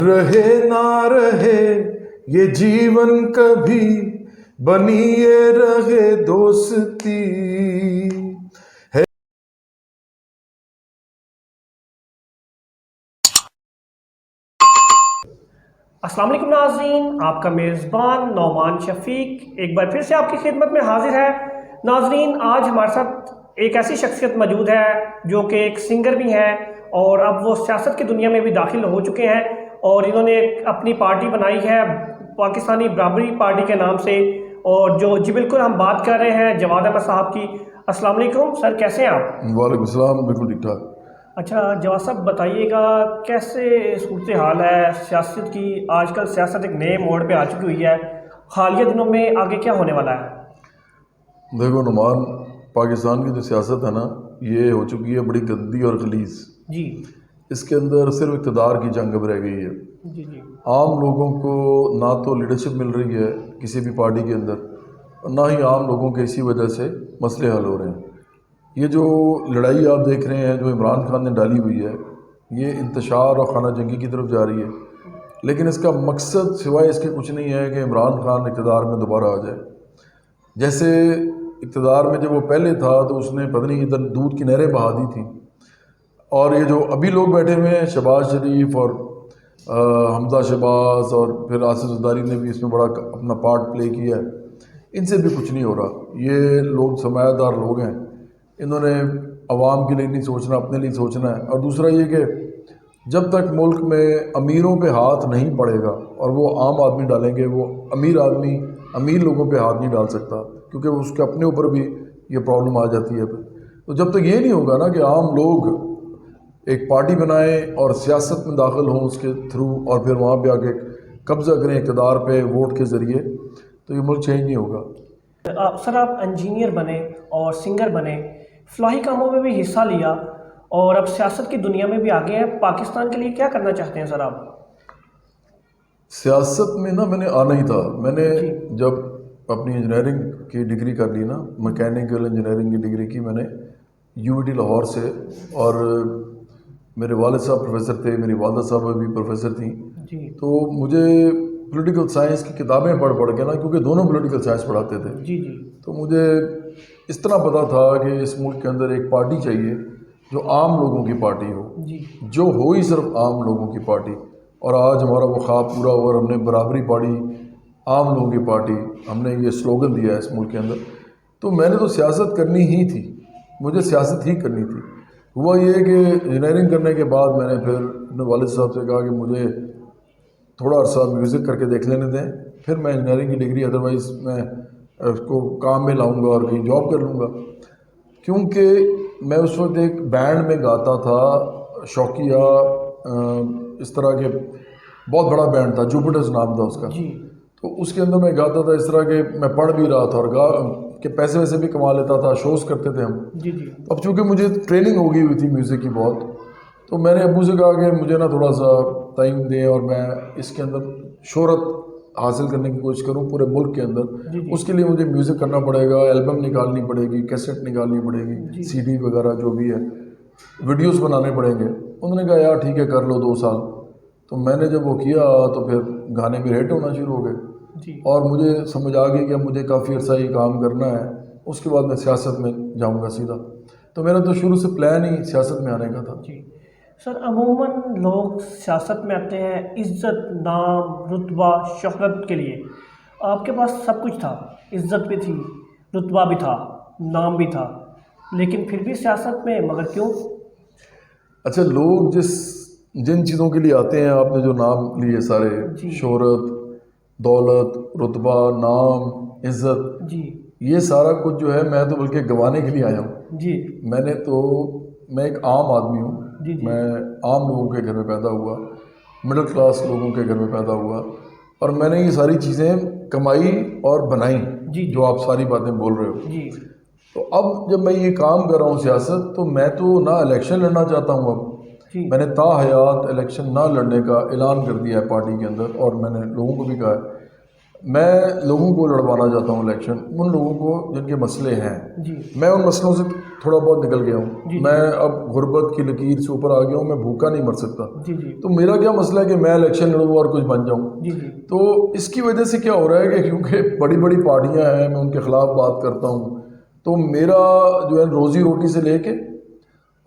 رہے نہ رہے یہ جیون کبھی بنی یہ رہے دوستی ہے. السلام علیکم ناظرین، آپ کا میزبان نعمان شفیق ایک بار پھر سے آپ کی خدمت میں حاضر ہے. ناظرین، آج ہمارے ساتھ ایک ایسی شخصیت موجود ہے جو کہ ایک سنگر بھی ہے اور اب وہ سیاست کی دنیا میں بھی داخل ہو چکے ہیں، اور انہوں نے اپنی پارٹی بنائی ہے پاکستانی برابری پارٹی کے نام سے. اور جی بالکل ہم بات کر رہے ہیں جواد احمد صاحب کی. السلام علیکم سر، کیسے ہیں آپ؟ وعلیکم السلام، بالکل ٹھیک ٹھاک. اچھا جواد صاحب، بتائیے گا کیسے صورتحال ہے سیاست کی؟ آج کل سیاست ایک نئے موڑ پہ آ چکی ہوئی ہے، حالیہ دنوں میں آگے کیا ہونے والا ہے؟ دیکھو نعمان، پاکستان کی جو سیاست ہے نا، یہ ہو چکی ہے بڑی گندی اور غلیظ. جی اس کے اندر صرف اقتدار کی جنگ اب رہ گئی ہے. جی جی عام لوگوں کو نہ تو لیڈرشپ مل رہی ہے کسی بھی پارٹی کے اندر، نہ ہی عام لوگوں کے اسی وجہ سے مسئلے حل ہو رہے ہیں. یہ جو لڑائی آپ دیکھ رہے ہیں جو عمران خان نے ڈالی ہوئی ہے، یہ انتشار اور خانہ جنگی کی طرف جا رہی ہے. لیکن اس کا مقصد سوائے اس کے کچھ نہیں ہے کہ عمران خان اقتدار میں دوبارہ آ جائے. جیسے اقتدار میں جب وہ پہلے تھا تو اس نے پتہ نہیں ادھر دودھ کی نہریں بہا دی تھیں، اور یہ جو ابھی لوگ بیٹھے ہوئے ہیں شہباز شریف اور حمزہ شہباز اور پھر آصف زرداری نے بھی اس میں بڑا اپنا پارٹ پلے کیا ہے، ان سے بھی کچھ نہیں ہو رہا. یہ لوگ سرمایہ دار لوگ ہیں، انہوں نے عوام کے لیے نہیں سوچنا، اپنے لیے سوچنا ہے. اور دوسرا یہ کہ جب تک ملک میں امیروں پہ ہاتھ نہیں پڑے گا اور وہ عام آدمی ڈالیں گے، وہ امیر آدمی امیر لوگوں پہ ہاتھ نہیں ڈال سکتا، کیونکہ اس کے اپنے اوپر بھی یہ پرابلم آ جاتی ہے. تو جب تک یہ نہیں ہوگا نا کہ عام لوگ ایک پارٹی بنائیں اور سیاست میں داخل ہوں اس کے تھرو، اور پھر وہاں پہ آ کے قبضہ کریں اقتدار پہ ووٹ کے ذریعے، تو یہ ملک چینج نہیں ہوگا. سر آپ انجینئر بنے اور سنگر بنے، فلاحی کاموں میں بھی حصہ لیا اور اب سیاست کی دنیا میں بھی آگے ہیں. پاکستان کے لیے کیا کرنا چاہتے ہیں سر آپ؟ سیاست میں نا میں نے آنا ہی تھا. میں نے جی جب اپنی انجینئرنگ کی ڈگری کر لی نا، میکینیکل انجینئرنگ کی ڈگری کی میں نے UVT لاہور سے، اور میرے والد صاحب پروفیسر تھے، میری والدہ صاحب بھی پروفیسر تھیں. جی تو مجھے پولیٹیکل سائنس کی کتابیں پڑھ پڑھ کے نا، کیونکہ دونوں پولیٹیکل سائنس پڑھاتے تھے، جی جی تو مجھے اس طرح پتا تھا کہ اس ملک کے اندر ایک پارٹی چاہیے جو عام لوگوں کی پارٹی ہو، جی جو ہو ہی صرف عام لوگوں کی پارٹی. اور آج ہمارا وہ خواب پورا ہوا، اور ہم نے برابری پاڑی، عام لوگوں کی پارٹی، ہم نے یہ سلوگن دیا ہے اس ملک کے اندر. تو میں نے تو سیاست کرنی ہی تھی، مجھے سیاست ہی کرنی تھی. ہوا یہ کہ انجینئرنگ کرنے کے بعد میں نے پھر اپنے والد صاحب سے کہا کہ مجھے تھوڑا عرصہ میوزک کر کے دیکھ لینے دیں، پھر میں انجینئرنگ کی ڈگری ادروائز میں اس کو کام میں لاؤں گا اور کہیں جاب کر لوں گا. کیونکہ میں اس وقت ایک بینڈ میں گاتا تھا، شوقیہ اس طرح کے بہت بڑا بینڈ تھا، جوپیٹرز نام تھا اس کا. جی تو اس کے اندر میں گاتا تھا اس طرح کہ میں پڑھ بھی رہا تھا اور کہ پیسے ویسے بھی کما لیتا تھا، شوز کرتے تھے ہم. جی جی اب چونکہ مجھے ٹریننگ ہو گئی ہوئی تھی میوزک کی بہت، تو میں نے ابو سے کہا کہ مجھے نا تھوڑا سا ٹائم دیں اور میں اس کے اندر شہرت حاصل کرنے کی کوشش کروں پورے ملک کے اندر. جی جی اس کے لیے مجھے میوزک کرنا پڑے گا، البم نکالنی پڑے گی، کیسٹ نکالنی پڑے گی، جی CD وغیرہ جو بھی ہے، ویڈیوز بنانے پڑیں گے. انہوں نے کہا یار ٹھیک ہے کر لو 2 سال. تو میں نے جب وہ کیا تو پھر گانے بھی ہٹ ہونا شروع ہو گئے، جی اور مجھے سمجھ آ گئی کہ اب مجھے کافی عرصہ یہ کام کرنا ہے، اس کے بعد میں سیاست میں جاؤں گا سیدھا. تو میرا تو شروع سے پلان ہی سیاست میں آنے کا تھا. جی سر، عموماً لوگ سیاست میں آتے ہیں عزت، نام، رتبہ، شہرت کے لیے. آپ کے پاس سب کچھ تھا، عزت بھی تھی، رتبہ بھی تھا، نام بھی تھا، لیکن پھر بھی سیاست میں مگر کیوں؟ اچھا، لوگ جن چیزوں کے لیے آتے ہیں، آپ نے جو نام لیے سارے، جی شہرت، دولت، رتبہ، نام، عزت، جی یہ سارا کچھ جو ہے میں تو بلکہ گنوانے کے لیے آیا ہوں. جی میں ایک عام آدمی ہوں. جی جی میں عام لوگوں کے گھر میں پیدا ہوا، مڈل کلاس لوگوں کے گھر میں پیدا ہوا، اور میں نے یہ ساری چیزیں کمائی اور بنائی جی جو آپ ساری باتیں بول رہے ہو. جی تو اب جب میں یہ کام کر رہا ہوں سیاست، تو میں تو نہ الیکشن لڑنا چاہتا ہوں. اب جی میں نے تا حیات الیکشن نہ لڑنے کا اعلان کر دیا ہے پارٹی کے اندر، اور میں نے لوگوں کو بھی کہا ہے میں لوگوں کو لڑوانا چاہتا ہوں الیکشن، ان لوگوں کو جن کے مسئلے ہیں. جی میں ان مسئلوں سے تھوڑا بہت نکل گیا ہوں، میں اب غربت کی لکیر سے اوپر آ گیا ہوں، میں بھوکا نہیں مر سکتا، تو میرا کیا مسئلہ ہے کہ میں الیکشن لڑوں اور کچھ بن جاؤں. تو اس کی وجہ سے کیا ہو رہا ہے کہ کیونکہ بڑی بڑی پارٹیاں ہیں، میں ان کے خلاف بات کرتا ہوں، تو میرا جو ہے روزی روٹی سے لے کے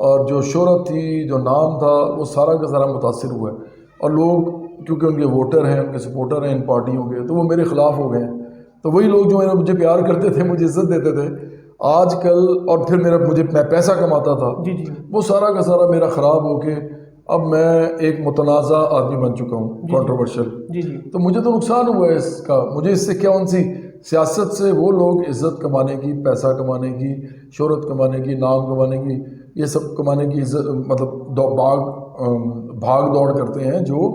اور جو شہرت تھی، جو نام تھا، وہ سارا کا سارا متاثر ہوا ہے. اور لوگ کیونکہ ان کے ووٹر ہیں، ان کے سپورٹر ہیں ان پارٹیوں کے، تو وہ میرے خلاف ہو گئے ہیں. تو وہی لوگ جو ہیں مجھے پیار کرتے تھے، مجھے عزت دیتے تھے، آج کل اور پھر میں پیسہ کماتا تھا، وہ سارا کا سارا میرا خراب ہو کے اب میں ایک متنازع آدمی بن چکا ہوں، کنٹروورشل. تو مجھے تو نقصان ہوا ہے اس کا. مجھے اس سے کیا ان سی سیاست سے وہ لوگ عزت کمانے کی، پیسہ کمانے کی، شہرت کمانے کی، نام کمانے کی، یہ سب کمانے کی عزت مطلب بھاگ دوڑ کرتے ہیں جو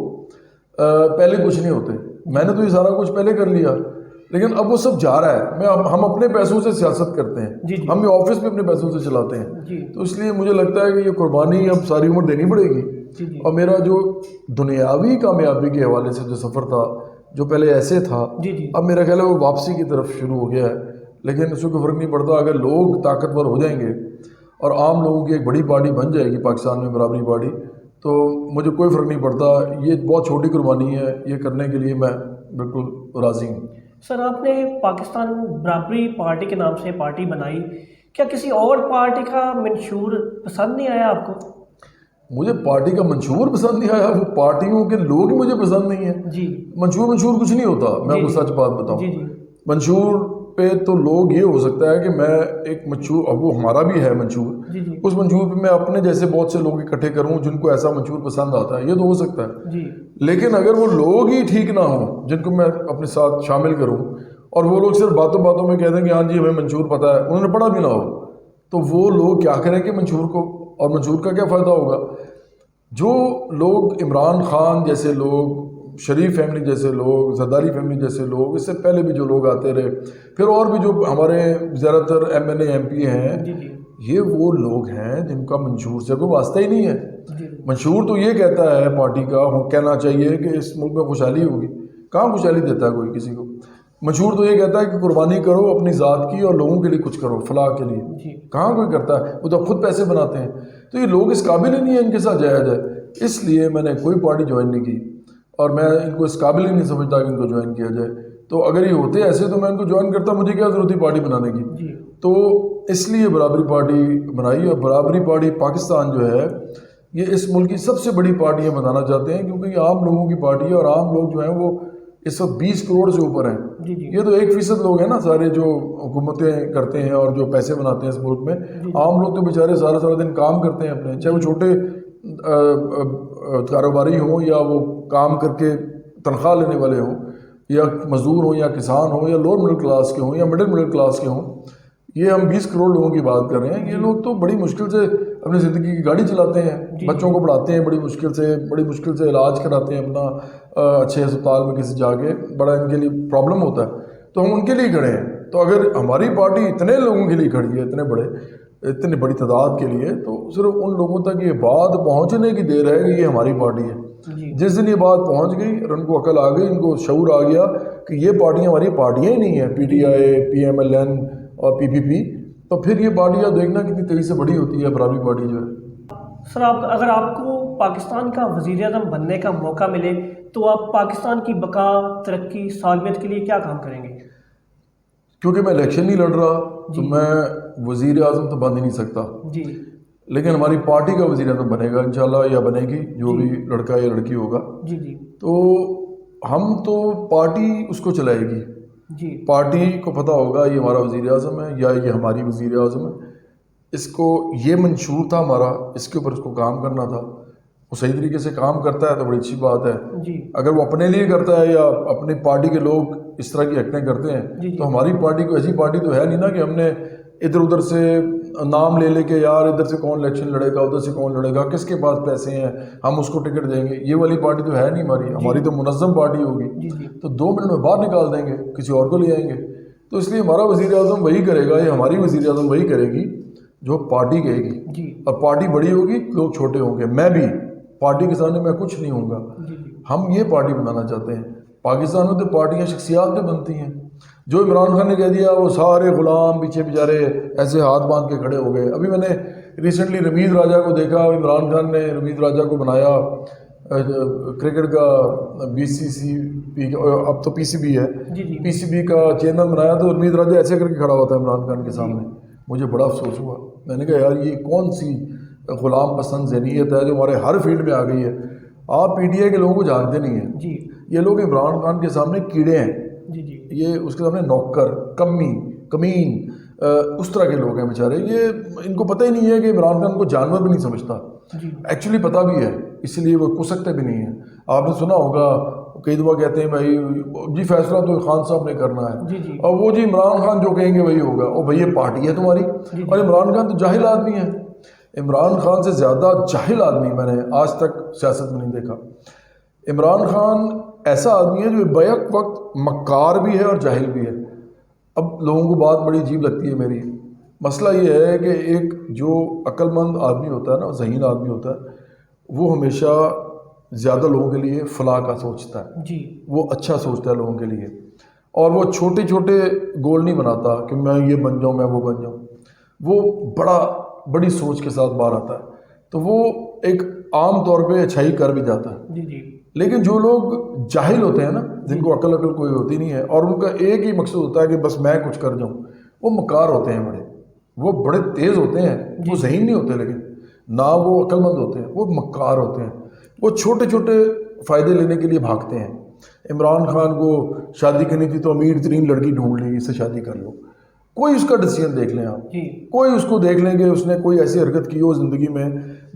پہلے کچھ نہیں ہوتے. میں نے تو یہ سارا کچھ پہلے کر لیا، لیکن اب وہ سب جا رہا ہے. ہم اپنے پیسوں سے سیاست کرتے ہیں، ہم یہ آفس بھی اپنے پیسوں سے چلاتے ہیں. تو اس لیے مجھے لگتا ہے کہ یہ قربانی اب ساری عمر دینی پڑے گی. اور میرا جو دنیاوی کامیابی کے حوالے سے جو سفر تھا، جو پہلے ایسے تھا، اب میرا خیال ہے وہ واپسی کی طرف شروع ہو گیا ہے. لیکن اس کو کوئی فرق نہیں پڑتا. اگر لوگ طاقتور ہو جائیں گے اور عام لوگوں کی ایک بڑی پارٹی بن جائے گی پاکستان میں، برابری پارٹی، تو مجھے کوئی فرق نہیں پڑتا. یہ بہت چھوٹی قربانی ہے، یہ کرنے کے لیے میں بالکل راضی ہوں. سر، آپ نے پاکستان برابری پارٹی کے نام سے پارٹی بنائی، کیا کسی اور پارٹی کا منشور پسند نہیں آیا آپ کو؟ مجھے پارٹی کا منشور پسند نہیں آیا، وہ پارٹیوں کے لوگ مجھے پسند نہیں ہیں. منشور کچھ نہیں ہوتا. میں آپ کو سچ بات بتاؤں، منشور پہ تو لوگ یہ ہو سکتا ہے کہ میں ایک منشور، اب وہ ہمارا بھی ہے منشور، اس منشور پہ میں اپنے جیسے بہت سے لوگ اکٹھے کروں جن کو ایسا منشور پسند آتا ہے، یہ تو ہو سکتا ہے. لیکن اگر وہ لوگ ہی ٹھیک نہ ہوں جن کو میں اپنے ساتھ شامل کروں، اور وہ لوگ صرف باتوں باتوں میں کہہ دیں کہ ہاں جی ہمیں منشور پتہ ہے، انہوں نے پڑھا بھی نہ ہو، تو وہ لوگ کیا کریں کہ منشور کو، اور منشور کا کیا فائدہ ہوگا؟ جو لوگ عمران خان جیسے لوگ، شریف فیملی جیسے لوگ، زرداری فیملی جیسے لوگ، اس سے پہلے بھی جو لوگ آتے رہے، پھر اور بھی جو ہمارے زیادہ تر M L A M P ہیں، یہ وہ لوگ ہیں جن کا منشور سے کوئی واسطہ ہی نہیں ہے. منشور تو یہ کہتا ہے پارٹی کا کہنا چاہیے کہ اس ملک میں خوشحالی ہوگی. کہاں خوشحالی دیتا ہے کوئی کسی کو؟ منشور تو یہ کہتا ہے کہ قربانی کرو اپنی ذات کی اور لوگوں کے لیے کچھ کرو، فلاح کے لیے. کہاں کوئی کرتا ہے؟ وہ تو خود پیسے بناتے ہیں. تو یہ لوگ اس قابل ہی نہیں ہیں ان کے ساتھ جایا جائے. اس لیے میں نے کوئی پارٹی جوائن نہیں کی، اور میں ان کو اس قابل ہی نہیں سمجھتا کہ ان کو جوائن کیا جائے. تو اگر یہ ہوتے ایسے تو میں ان کو جوائن کرتا، مجھے کیا ضرورت تھی پارٹی بنانے کی؟ تو اس لیے برابری پارٹی بنائی. اور برابری پارٹی پاکستان جو ہے یہ اس ملک کی سب سے بڑی پارٹیاں بتانا چاہتے ہیں، کیونکہ یہ عام لوگوں کی پارٹی ہے، اور عام لوگ جو ہیں وہ اس وقت 20 کروڑ سے اوپر ہیں. یہ تو 1% لوگ ہیں نا سارے جو حکومتیں کرتے ہیں اور جو پیسے بناتے ہیں اس ملک میں. عام لوگ تو بیچارے سارا دن کام کرتے ہیں اپنے، چاہے وہ چھوٹے کاروباری ہوں یا وہ کام کر کے تنخواہ لینے والے ہوں، یا مزدور ہوں یا کسان ہوں یا لوور مڈل کلاس کے ہوں یا مڈل کلاس کے ہوں. یہ ہم 20 کروڑ لوگوں کی بات کر رہے ہیں. یہ لوگ تو بڑی مشکل سے اپنی زندگی کی گاڑی چلاتے ہیں، بچوں کو پڑھاتے ہیں بڑی مشکل سے علاج کراتے ہیں اپنا اچھے اسپتال میں کسی جا کے، بڑا ان کے لیے پرابلم ہوتا ہے. تو ہم ان کے لیے کھڑے ہیں. تو اگر ہماری پارٹی اتنے لوگوں کے لیے کھڑی ہے، اتنی بڑی تعداد کے لیے، تو صرف ان لوگوں تک یہ بات پہنچنے کی دیر ہے کہ یہ ہماری پارٹی ہے. جس دن یہ بات پہنچ گئی اور ان کو عقل آ گئی، ان کو شعور آ گیا کہ یہ پارٹیاں ہماری پارٹیاں ہی نہیں ہیں، P T I, P M L N اور پی پی پی، تو پھر یہ پارٹیاں دیکھنا کتنی تیزی سے بڑی ہوتی ہے برابری پارٹی جو ہے. سر، اگر آپ کو پاکستان کا وزیر اعظم بننے کا موقع ملے تو آپ پاکستان کی بقا، ترقی، سالمیت کے لیے کیا کام کریں گے؟ کیونکہ میں الیکشن نہیں لڑ رہا تو میں وزیر اعظم تو بن ہی نہیں سکتا. لیکن ہماری پارٹی کا وزیر اعظم بنے گا انشاءاللہ، یا بنے گی، جو بھی لڑکا یا لڑکی ہوگا. تو ہم تو پارٹی اس کو چلائے گی. پارٹی کو پتہ ہوگا یہ ہمارا وزیر اعظم ہے یا یہ ہماری وزیر اعظم ہے، اس کو یہ منشور تھا ہمارا، اس کے اوپر اس کو کام کرنا تھا. وہ صحیح طریقے سے کام کرتا ہے تو بڑی اچھی بات ہے. اگر وہ اپنے لیے کرتا ہے یا اپنی پارٹی کے لوگ اس طرح کی ایکٹیں کرتے ہیں تو ہماری پارٹی کو ایسی پارٹی تو ہے نہیں نا کہ ہم نے ادھر ادھر سے نام لے کے یار ادھر سے کون الیکشن لڑے گا، ادھر سے کون لڑے گا، کس کے پاس پیسے ہیں ہم اس کو ٹکٹ دیں گے. یہ والی پارٹی تو ہے نہیں ہماری. ہماری تو منظم پارٹی ہوگی، تو 2 منٹ میں باہر نکال دیں گے، کسی اور کو لے آئیں گے. تو اس لیے ہمارا وزیر اعظم وہی کرے گا، یا ہماری وزیر اعظم وہی کرے گی جو پارٹی کہے گی. اور پارٹی بڑی ہوگی، لوگ چھوٹے ہوں گے. میں بھی پارٹی کے سامنے میں کچھ نہیں ہوں گا. ہم یہ پارٹی بنانا چاہتے ہیں. پاکستان میں تو پارٹیاں شخصیات پہ بنتی ہیں. جو عمران خان نے کہہ دیا وہ سارے غلام پیچھے بیچارے ایسے ہاتھ باندھ کے کھڑے ہو گئے. ابھی میں نے ریسنٹلی رمیز راجہ کو دیکھا. عمران خان نے رمیز راجہ کو بنایا کرکٹ کا BCCB، اب تو PCB ہے، PCB کا چیئرمین بنایا. تو رمیز راجہ ایسے کر کے کھڑا ہوا تھا عمران خان کے سامنے. مجھے بڑا افسوس ہوا. میں نے کہا یار یہ کون سی غلام پسند ذہنیت ہے جو ہمارے ہر فیلڈ میں آ گئی ہے. آپ PTI کے لوگوں کو جانتے نہیں ہیں. یہ لوگ عمران خان کے سامنے کیڑے ہیں. یہ اس کے سامنے نوکر، کمین، اس طرح کے لوگ ہیں بیچارے. یہ ان کو پتہ ہی نہیں ہے کہ عمران خان کو جانور بھی نہیں سمجھتا. ایکچولی پتہ بھی ہے، اس لیے وہ کسکتے بھی نہیں ہیں. آپ نے سنا ہوگا کئی دفعہ کہتے ہیں بھائی جی فیصلہ تو خان صاحب نے کرنا ہے، اور وہ جی عمران خان جو کہیں گے وہی ہوگا. اور بھائی یہ پارٹی ہے تمہاری. اور عمران خان تو جاہل آدمی ہے. عمران خان سے زیادہ جاہل آدمی میں نے آج تک سیاست میں نہیں دیکھا. عمران خان ایسا آدمی ہے جو بیک وقت مکار بھی ہے اور جاہل بھی ہے. اب لوگوں کو بات بڑی عجیب لگتی ہے میری. مسئلہ یہ ہے کہ ایک جو عقل مند آدمی ہوتا ہے نا، ذہین آدمی ہوتا ہے، وہ ہمیشہ زیادہ لوگوں کے لیے فلاح کا سوچتا ہے. وہ اچھا سوچتا ہے لوگوں کے لیے، اور وہ چھوٹے چھوٹے گول نہیں بناتا کہ میں یہ بن جاؤں، میں وہ بن جاؤں. وہ بڑی سوچ کے ساتھ باہر آتا ہے. تو وہ ایک عام طور پہ اچھائی کر بھی جاتا ہے. لیکن جو لوگ جاہل ہوتے ہیں نا، جن کو عقل کوئی ہوتی نہیں ہے، اور ان کا ایک ہی مقصد ہوتا ہے کہ بس میں کچھ کر جاؤں، وہ مکار ہوتے ہیں. وہ بڑے تیز ہوتے ہیں. وہ ذہین نہیں ہوتے، لیکن نہ وہ عقل مند ہوتے ہیں، وہ مکار ہوتے ہیں. وہ چھوٹے چھوٹے فائدے لینے کے لیے بھاگتے ہیں. عمران خان کو شادی کرنی تھی تو امیر ترین لڑکی ڈھونڈ لی، اس سے شادی کر لو. کوئی اس کا ڈیسیژن دیکھ لیں آپ، کوئی اس کو دیکھ لیں کہ اس نے کوئی ایسی حرکت کی ہو زندگی میں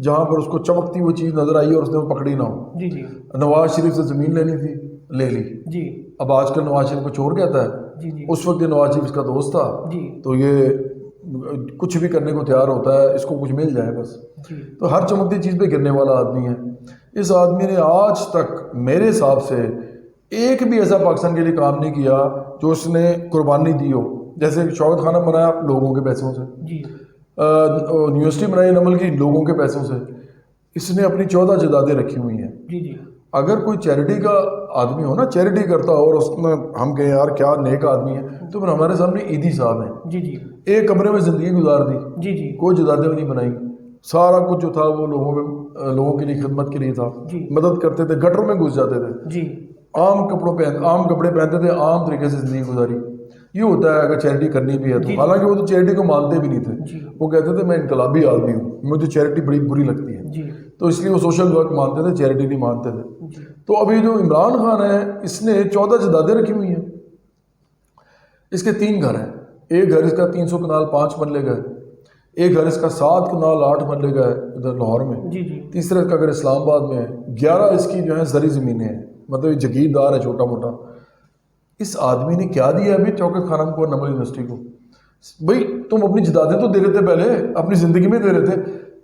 جہاں پر اس کو چمکتی وہ چیز نظر آئی اور اس نے وہ پکڑی نہ ہو. نواز شریف سے زمین لینی تھی، لے لی. اب آج کل نواز شریف کو چور کہتا ہے. اس وقت نواز شریف اس کا دوست تھا، تو یہ کچھ بھی کرنے کو تیار ہوتا ہے، اس کو کچھ مل جائے بس. تو ہر چمکتی چیز پہ گرنے والا آدمی ہے. اس آدمی نے آج تک میرے حساب سے ایک بھی ایسا پاکستان کے لیے کام نہیں کیا جو اس نے قربانی دی ہو. جیسے شوکت خانہ بنایا لوگوں کے پیسوں سے، یونیورسٹی بنائی نمل کی لوگوں کے پیسوں سے. اس نے اپنی 14 جائیدادیں رکھی ہوئی ہیں. اگر کوئی چیریٹی کا آدمی ہو نا، چیریٹی کرتا ہو، اور اس میں ہم کہیں یار کیا نیک آدمی ہے، تو پھر ہمارے سامنے عیدی صاحب ہیں. ایک کمرے میں زندگی گزار دی، کوئی جائیدادیں بھی نہیں بنائی. سارا کچھ جو تھا وہ لوگوں کے لیے خدمت کے لیے تھا. مدد کرتے تھے، گٹروں میں گھس جاتے تھے، عام کپڑے پہنتے تھے، عام طریقے سے زندگی گزاری. یہ ہوتا ہے اگر چیریٹی کرنی بھی ہے تو. حالانکہ وہ تو چیریٹی کو مانتے بھی نہیں تھے. وہ کہتے تھے میں انقلابی آدمی ہوں، مجھے چیریٹی بڑی بری لگتی ہے. تو اس لیے وہ سوشل ورک مانتے تھے، چیریٹی نہیں مانتے تھے. تو ابھی جو عمران خان ہے، اس نے 14 جائیدادیں رکھی ہوئی ہیں. اس کے 3 گھر ہیں. ایک گھر اس کا 300 کنال 5 مرلے کا ہے. ایک گھر اس کا 7 کنال 8 مرلے کا ہے ادھر لاہور میں. تیسرا کا گھر اسلام آباد میں ہے. 11 اس کی جو ہے زرعی زمینیں ہیں، مطلب یہ جگیردار ہے چھوٹا موٹا. اس آدمی نے کیا دیا ابھی شوکت خانم کو، نمل یونیورسٹی کو؟ بھائی تم اپنی جائیدادیں تو دے رہے تھے، پہلے اپنی زندگی میں دے رہے تھے.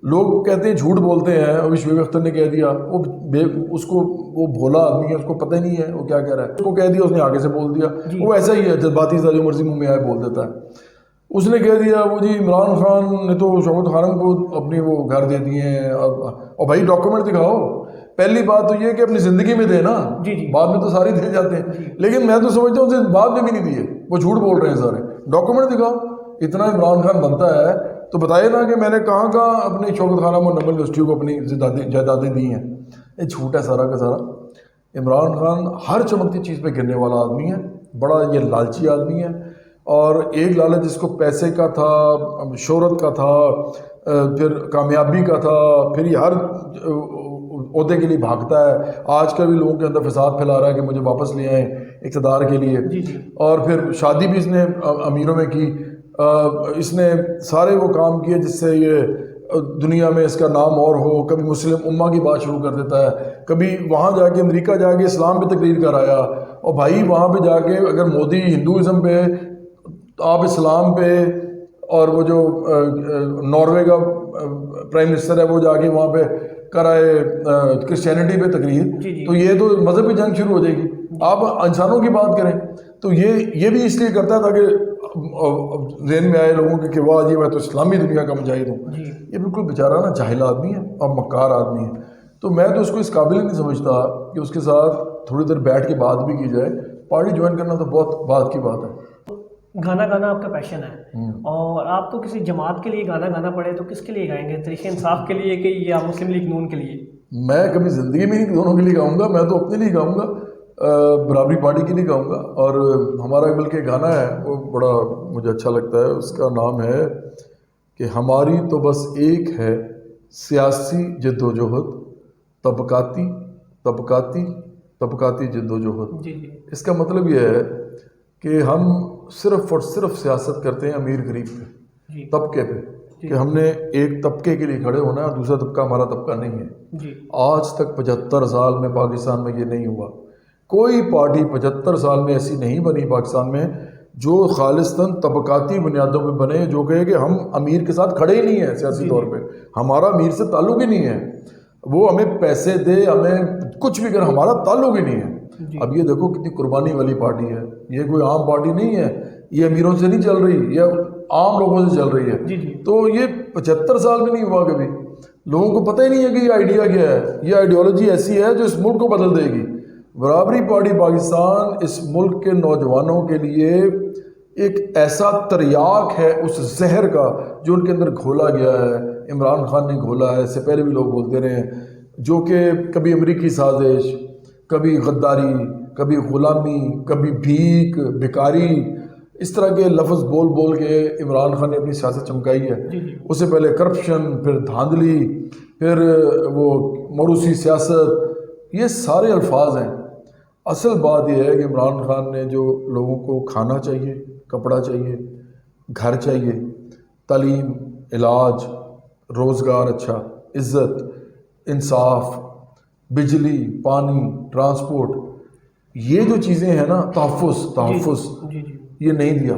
لوگ کہتے ہیں جھوٹ بولتے ہیں. ابھی شعیب اختر نے کہہ دیا، اس کو وہ بھولا آدمی ہے، اس کو پتہ ہی نہیں ہے وہ کیا کہہ رہا ہے. اس کو کہہ دیا، اس نے آگے سے بول دیا. وہ ایسا ہی ہے، جذباتی سا جو مرضی منہ میں آئے بول دیتا ہے. اس نے کہہ دیا وہ جی عمران خان نے تو شوکت خانم کو اپنی وہ گھر دے دیے ہیں. اور بھائی ڈاکومنٹ دکھاؤ. پہلی بات تو یہ کہ اپنی زندگی میں دے نا، بعد میں تو سارے دے جاتے ہیں. لیکن میں تو سمجھتا ہوں اسے بعد میں بھی نہیں دیے، وہ جھوٹ بول رہے ہیں سارے. ڈاکومنٹ دکھاؤ. اتنا عمران خان بنتا ہے تو بتائے نا کہ میں نے کہاں کہاں اپنی شوکت خانم اور نمل یونیورسٹی کو اپنی جائیدادیں دی ہیں. یہ جھوٹ ہے سارا کا سارا. عمران خان ہر چمکتی چیز پہ گرنے والا آدمی ہے. بڑا یہ لالچی آدمی ہے. اور ایک لالچ جس کو پیسے کا تھا، شہرت کا تھا، پھر کامیابی کا تھا، پھر یہ ہر عہدے کے لیے بھاگتا ہے. آج کل بھی لوگوں کے اندر فساد پھیلا رہا ہے کہ مجھے واپس لے آئیں اقتدار کے لیے. اور پھر شادی بھی اس نے امیروں میں کی. اس نے سارے وہ کام کیے جس سے یہ دنیا میں اس کا نام اور ہو. کبھی مسلم امہ کی بات شروع کر دیتا ہے، کبھی وہاں جا کے امریکہ جا کے اسلام پہ تقریر کر آیا. اور بھائی وہاں پہ جا کے اگر مودی ہندوازم پہ، آپ اسلام پہ، اور وہ جو ناروے کا پرائم منسٹر ہے وہ جا کے وہاں پہ کرائے کرسچینٹی پہ تقریر، تو یہ تو مذہبی جنگ شروع ہو جائے گی. آپ انسانوں کی بات کریں. تو یہ بھی اس لیے کرتا ہے تاکہ ذہن میں آئے لوگوں کے کہ واہ جی میں تو اسلامی دنیا کا مجاہد ہوں. یہ بالکل بیچارہ نا جاہل آدمی ہے اور مکار آدمی ہے. تو میں تو اس کو اس قابل ہی نہیں سمجھتا کہ اس کے ساتھ تھوڑی دیر بیٹھ کے بات بھی کی جائے. پارٹی جوائن کرنا تو بہت بات کی بات ہے. گانا گانا آپ کا پیشن ہے اور آپ کو کسی جماعت کے لیے گانا گانا پڑے تو کس کے لیے گائیں گے؟ تحریک انصاف کے لیے کہ یا مسلم لیگ نون کے لیے؟ میں کبھی زندگی میں نہیں دونوں کے لیے گاؤں گا، میں تو اپنے لیے گاؤں گا، برابری پارٹی کے لیے گاؤں گا۔ اور ہمارا بلکہ گانا ہے وہ بڑا مجھے اچھا لگتا ہے، اس کا نام ہے کہ ہماری تو بس ایک ہے سیاسی جد و جہد، طبقاتی جد و جہد۔ جی جی اس کا مطلب یہ ہے کہ ہم صرف اور صرف سیاست کرتے ہیں امیر غریب پہ، جی طبقے پہ، کہ ہم نے ایک طبقے کے لیے کھڑے ہونا ہے اور دوسرا طبقہ ہمارا طبقہ نہیں ہے۔ جی آج تک 75 سال میں پاکستان میں یہ نہیں ہوا، کوئی پارٹی 75 سال میں ایسی نہیں بنی پاکستان میں جو خالصتاً طبقاتی بنیادوں پہ بنے، جو کہے کہ ہم امیر کے ساتھ کھڑے ہی نہیں ہیں سیاسی طور پہ، ہمارا امیر سے تعلق ہی نہیں ہے، وہ ہمیں پیسے دے، ہمیں کچھ بھی کرے، ہمارا تعلق ہی نہیں ہے۔ اب یہ دیکھو کتنی قربانی والی پارٹی ہے، یہ کوئی عام پارٹی نہیں ہے، یہ امیروں سے نہیں چل رہی، یہ عام لوگوں سے چل رہی ہے۔ تو یہ 75 سال میں نہیں ہوا کبھی، لوگوں کو پتہ ہی نہیں ہے کہ یہ آئیڈیا کیا ہے، یہ آئیڈیالوجی ایسی ہے جو اس ملک کو بدل دے گی۔ برابری پارٹی پاکستان اس ملک کے نوجوانوں کے لیے ایک ایسا تریاک ہے اس زہر کا جو ان کے اندر گھولا گیا ہے، عمران خان نے گھولا ہے، اس سے پہلے بھی لوگ بولتے رہے ہیں، جو کہ کبھی امریکی سازش، کبھی غداری، کبھی غلامی، کبھی بھیک، بھکاری، اس طرح کے لفظ بول بول کے عمران خان نے اپنی سیاست چمکائی ہے۔ اس سے پہلے کرپشن، پھر دھاندلی، پھر وہ موروثی سیاست، یہ سارے الفاظ ہیں۔ اصل بات یہ ہے کہ عمران خان نے جو لوگوں کو کھانا چاہیے، کپڑا چاہیے، گھر چاہیے، تعلیم، علاج، روزگار اچھا، عزت، انصاف، بجلی، پانی، ٹرانسپورٹ، یہ جو چیزیں ہیں نا، تحفظ، یہ نہیں دیا۔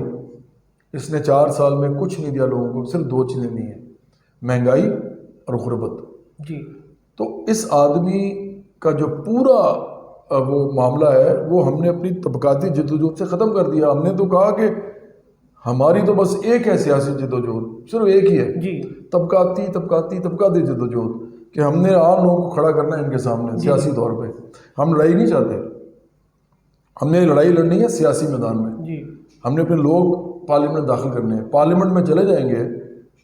اس نے 4 سال میں کچھ نہیں دیا لوگوں کو، صرف 2 چیزیں دی ہیں، مہنگائی اور غربت۔ تو اس آدمی کا جو پورا وہ معاملہ ہے وہ ہم نے اپنی طبقاتی جدوجہد سے ختم کر دیا۔ ہم نے تو کہا کہ ہماری تو بس ایک ہے سیاسی جدوجہد، صرف ایک ہی ہے، طبقاتی جدوجہد، کہ ہم نے عام لوگوں کو کھڑا کرنا ہے ان کے سامنے سیاسی طور پہ۔ ہم لڑائی نہیں چاہتے، ہم نے لڑائی لڑنی ہے سیاسی میدان میں، ہم نے اپنے لوگ پارلیمنٹ داخل کرنے ہیں، پارلیمنٹ میں چلے جائیں گے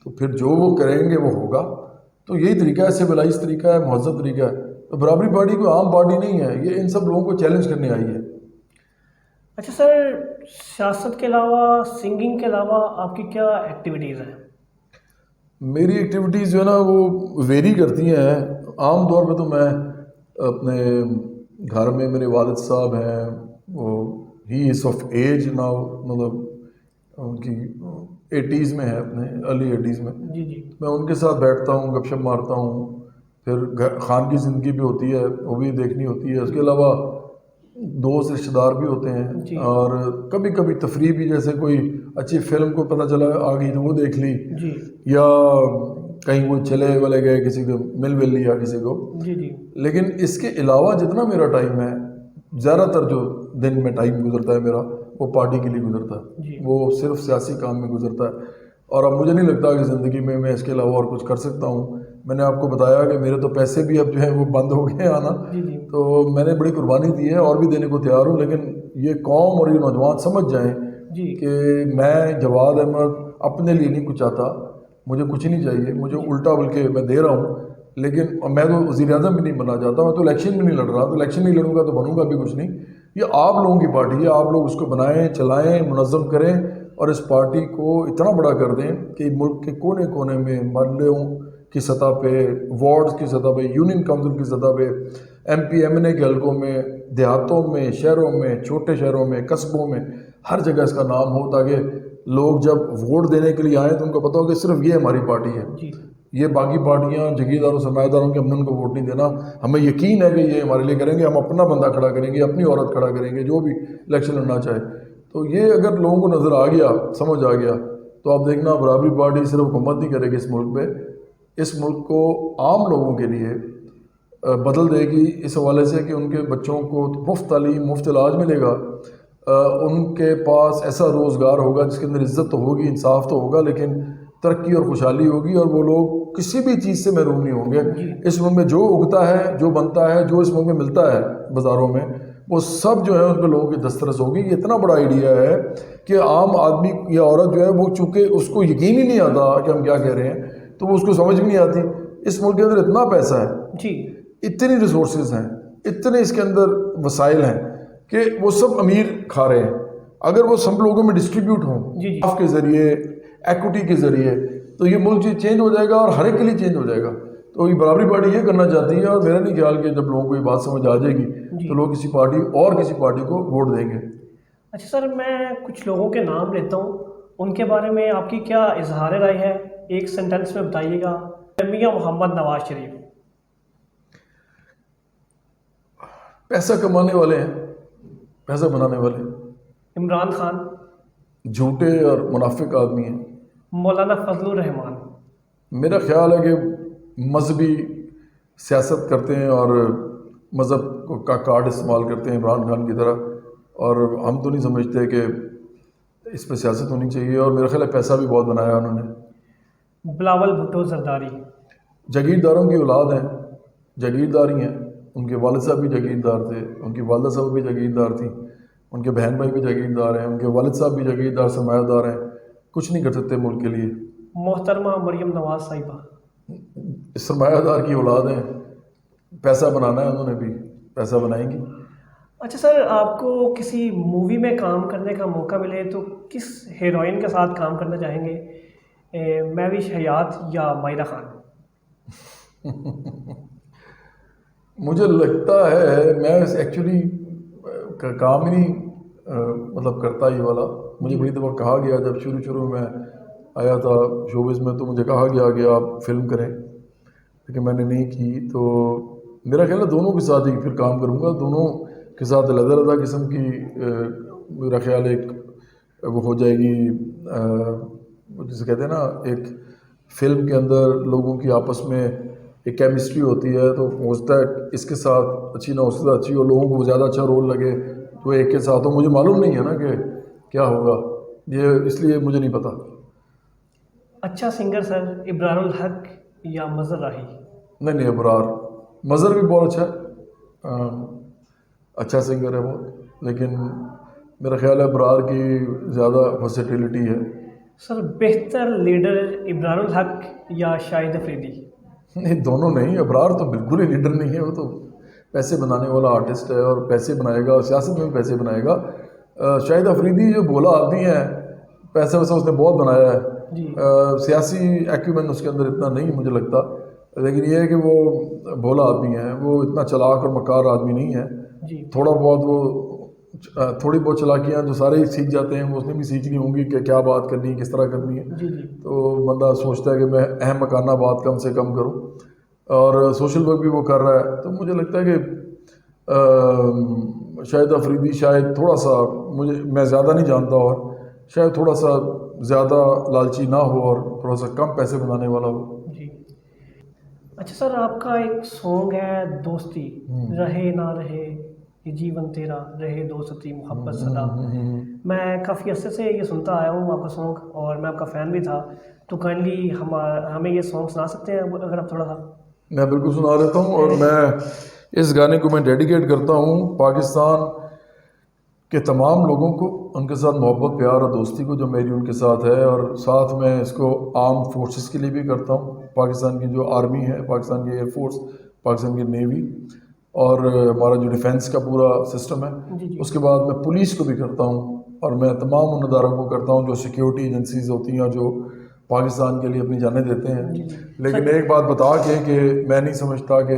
تو پھر جو وہ کریں گے وہ ہوگا۔ تو یہی طریقہ ہے، سویلائز طریقہ ہے، مہذب طریقہ ہے۔ تو برابری پارٹی کوئی عام پارٹی نہیں ہے، یہ ان سب لوگوں کو چیلنج کرنے آئی ہے۔ اچھا سر، سیاست کے علاوہ، سنگنگ کے علاوہ آپ کی کیا ایکٹیویٹیز ہیں؟ میری ایکٹیویٹیز جو ہے نا وہ ویری کرتی ہیں۔ عام طور پہ تو میں اپنے گھر میں، میرے والد صاحب ہیں، وہ ہی از آف ایج ناؤ، مطلب ان کی 80s میں ہے، اپنے ارلی 80s میں، میں ان کے ساتھ بیٹھتا ہوں، گپ شپ مارتا ہوں، پھر خان کی زندگی بھی ہوتی ہے، وہ بھی دیکھنی ہوتی ہے۔ اس کے علاوہ دوست رشتہ دار بھی ہوتے ہیں، اور کبھی کبھی تفریح بھی، جیسے کوئی اچھی فلم کو پتہ چلا آ گئی تو وہ دیکھ لی، یا کہیں کوئی چلے والے گئے، کسی کو مل لیا کسی کو۔ لیکن اس کے علاوہ جتنا میرا ٹائم ہے، زیادہ تر جو دن میں ٹائم گزرتا ہے میرا، وہ پارٹی کے لیے گزرتا ہے، وہ صرف سیاسی کام میں گزرتا ہے۔ اور اب مجھے نہیں لگتا کہ زندگی میں میں اس کے علاوہ اور کچھ کر سکتا ہوں۔ میں نے آپ کو بتایا کہ میرے تو پیسے بھی اب جو ہیں وہ بند ہو گئے آنا، تو میں نے بڑی قربانی دی ہے، اور بھی دینے کو تیار ہوں، لیکن یہ قوم اور یہ نوجوان سمجھ جائیں کہ میں جواد احمد اپنے لیے نہیں کچھ چاہتا، مجھے کچھ نہیں چاہیے، مجھے الٹا بلکہ میں دے رہا ہوں، لیکن میں تو وزیر اعظم بھی نہیں بننا چاہتا، میں تو الیکشن بھی نہیں لڑ رہا، تو الیکشن نہیں لڑوں گا تو بنوں گا بھی کچھ نہیں۔ یہ آپ لوگوں کی پارٹی ہے، آپ لوگ اس کو بنائیں، چلائیں، منظم کریں، اور اس پارٹی کو اتنا بڑا کر دیں کہ ملک کے کونے کونے میں، محلوں کی سطح پہ، وارڈز کی سطح پہ، یونین کونسل کی سطح پہ، ایم پی ایم این اے کے حلقوں میں، دیہاتوں میں، شہروں میں، چھوٹے شہروں میں، قصبوں میں، ہر جگہ اس کا نام ہو، تاکہ لوگ جب ووٹ دینے کے لیے آئیں تو ان کو پتہ ہو کہ صرف یہ ہماری پارٹی ہے۔ یہ باقی پارٹیاں جگیرداروں، سرمایہ داروں کے، ہم نے ان کو ووٹ نہیں دینا، ہمیں یقین ہے کہ یہ ہمارے لیے کریں گے، ہم اپنا بندہ کھڑا کریں گے، اپنی عورت کھڑا کریں گے، جو بھی الیکشن لڑنا چاہے۔ تو یہ اگر لوگوں کو نظر آ گیا، سمجھ آ گیا، تو آپ دیکھنا برابری پارٹی صرف حکومت نہیں کرے گی اس ملک پہ، اس ملک کو عام لوگوں کے لیے بدل دے گی، اس حوالے سے کہ ان کے بچوں کو مفت تعلیم، مفت علاج ملے گا، ان کے پاس ایسا روزگار ہوگا جس کے اندر عزت تو ہوگی، انصاف تو ہوگا، لیکن ترقی اور خوشحالی ہوگی، اور وہ لوگ کسی بھی چیز سے محروم نہیں ہوں گے۔ اس ملک میں جو اگتا ہے، جو بنتا ہے، جو اس ملک میں ملتا ہے بازاروں میں، وہ سب جو ہے ان پہ لوگوں کی دسترس ہوگی. یہ اتنا بڑا آئیڈیا ہے کہ عام آدمی یا عورت جو ہے وہ چونکہ اس کو یقین ہی نہیں آتا کہ ہم کیا کہہ رہے ہیں تو وہ اس کو سمجھ بھی نہیں آتی. اس ملک کے اندر اتنا پیسہ ہے جی, اتنی ریسورسز ہیں, اتنے اس کے اندر وسائل ہیں کہ وہ سب امیر کھا رہے ہیں. اگر وہ سب لوگوں میں ڈسٹریبیوٹ ہوں جی, آپ کے ذریعے, ایکوٹی کے ذریعے, تو یہ ملک چینج ہو جائے گا اور ہر ایک کے لیے چینج ہو جائے گا. تو یہ برابری پارٹی یہ کرنا چاہتی ہے, اور میرا نہیں خیال کہ جب لوگوں کو یہ بات سمجھ آ جائے گی تو لوگ کسی پارٹی کو ووٹ دیں گے. اچھا سر, میں کچھ لوگوں کے نام لیتا ہوں, ان کے بارے میں آپ کی کیا اظہار رائے ہے, ایک سینٹنس میں بتائیے گا. میاں محمد نواز شریف. پیسہ کمانے والے ہیں, پیسہ بنانے والے. عمران خان. جھوٹے اور منافق آدمی ہیں. مولانا فضل الرحمان. میرا خیال ہے کہ مذہبی سیاست کرتے ہیں اور مذہب کا کارڈ استعمال کرتے ہیں عمران خان کی طرح, اور ہم تو نہیں سمجھتے کہ اس پہ سیاست ہونی چاہیے. اور میرا خیال ہے پیسہ بھی بہت بنایا انہوں نے. بلاول بھٹو زرداری. جاگیرداروں کی اولاد ہیں, جاگیرداری ہیں. ان کے والد صاحب بھی جاگیردار تھے, ان کی والدہ صاحب بھی جاگیردار تھیں, ان کے بہن بھائی بھی جاگیردار ہیں, ان کے والد صاحب بھی جاگیردار سرمایہ دار ہیں. کچھ نہیں کر سکتے ملک کے لیے. محترمہ مریم نواز صاحبہ. سرمایہ دار کی اولاد ہیں, پیسہ بنانا ہے انہوں نے بھی, پیسہ بنائیں گی. اچھا سر, آپ کو کسی مووی میں کام کرنے کا موقع ملے تو کس ہیروئن کے ساتھ کام کرنا چاہیں گے, مہوش حیات یا مائرہ خان؟ مجھے لگتا ہے میں ایکچولی کام ہی نہیں مطلب کرتا یہ والا. مجھے بڑی دفعہ کہا گیا جب شروع میں آیا تھا شوبز میں, تو مجھے کہا گیا کہ آپ فلم کریں, لیکن میں نے نہیں کی. تو میرا خیال ہے دونوں کے ساتھ ہی پھر کام کروں گا, دونوں کے ساتھ علیحدہ قسم کی میرا خیال ایک وہ ہو جائے گی, جسے کہتے ہیں نا ایک فلم کے اندر لوگوں کی آپس میں ایک کیمسٹری ہوتی ہے, تو ہو سکتا ہے اس کے ساتھ اچھی نہ ہو سکتا اچھی ہو, لوگوں کو زیادہ اچھا رول لگے تو ایک کے ساتھ ہو. مجھے معلوم نہیں ہے نا کہ کیا ہوگا, یہ اس لیے مجھے نہیں پتا. اچھا سنگر سر, ابرار الحق یا مظہر راہی؟ نہیں ابرار. مظہر بھی بہت اچھا ہے, اچھا سنگر ہے بہت, لیکن میرا خیال ہے ابرار کی زیادہ ورسٹیلٹی ہے. سر بہتر لیڈر ابرار الحق یا شاہد افریدی؟ نہیں دونوں نہیں, ابرار تو بالکل ہی لیڈر نہیں ہے, وہ تو پیسے بنانے والا آرٹسٹ ہے اور پیسے بنائے گا, سیاست میں بھی پیسے بنائے گا. شاہد افریدی جو بولا آدمی ہے, پیسہ ویسا اس نے بہت بنایا ہے, سیاسی ایکومن اس کے اندر اتنا نہیں مجھے لگتا, لیکن یہ ہے کہ وہ بولا آدمی ہے, وہ اتنا چلاک اور مکار آدمی نہیں ہے. تھوڑا بہت وہ تھوڑی بہت چلاکیاں جو سارے ہی سیکھ جاتے ہیں, وہ اس نے بھی سیکھنی ہوں گی کہ کیا بات کرنی ہے, کس طرح کرنی ہے. تو بندہ سوچتا ہے کہ میں اہم مکانہ بات کم سے کم کروں, اور سوشل ورک بھی وہ کر رہا ہے. تو مجھے لگتا ہے کہ شاہد افریدی شاید تھوڑا سا, میں زیادہ نہیں جانتا, اور شاید تھوڑا سا زیادہ لالچی نہ ہو اور تھوڑا سا کم پیسے بنانے والا ہو. جی. اچھا سر, آپ کا ایک سانگ ہے دوستی, رہے نہ رہے یہ جیون تیرا, رہے دوستی محبت صدا. میں کافی عرصے سے یہ سنتا آیا ہوں آپ کا سانگ, اور میں آپ کا فین بھی تھا, تو کائنڈلی ہمیں یہ سانگ سنا سکتے ہیں اگر آپ تھوڑا سا؟ میں بالکل سنا دیتا ہوں, اور میں اس گانے کو میں ڈیڈیکیٹ کرتا ہوں پاکستان کے تمام لوگوں کو, ان کے ساتھ محبت پیار اور دوستی کو جو میری ان کے ساتھ ہے, اور ساتھ میں اس کو آرم فورسز کے لیے بھی کرتا ہوں, پاکستان کی جو آرمی ہے, پاکستان کی ایئر فورس, پاکستان کی نیوی, اور ہمارا جو ڈیفینس کا پورا سسٹم ہے. اس کے بعد میں پولیس کو بھی کرتا ہوں, اور میں تمام ان اداروں کو کرتا ہوں جو سیکیورٹی ایجنسیز ہوتی ہیں جو پاکستان کے لیے اپنی جانیں دیتے ہیں. لیکن ایک بات بتا کے کہ میں نہیں سمجھتا کہ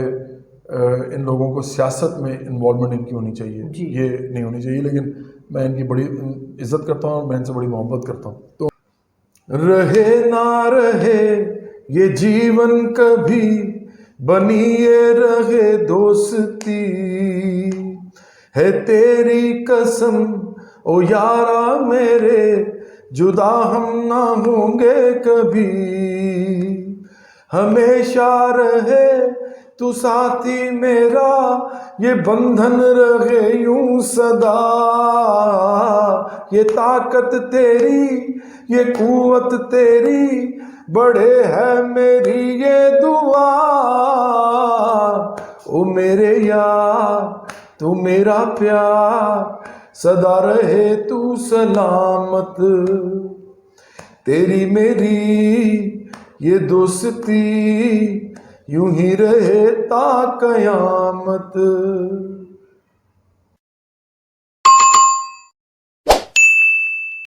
ان لوگوں کو سیاست میں انوالومنٹ ان کی ہونی چاہیے, یہ نہیں ہونی چاہیے, لیکن میں ان کی بڑی عزت کرتا ہوں اور میں ان سے بڑی محبت کرتا ہوں. تو رہے نہ رہے یہ جیون کبھی, بنی یہ رہے دوستی, ہے تیری قسم او یارا میرے, جدا ہم نہ ہوں گے کبھی, ہمیشہ رہے تو ساتھی میرا, یہ بندھن رہے یوں سدا, یہ طاقت تیری یہ قوت تیری, بڑے ہے میری یہ دعا, او میرے یار تو میرا پیار سدا رہے تو سلامت، تیری میری یہ دوستی یوں ہی رہے تا قیامت۔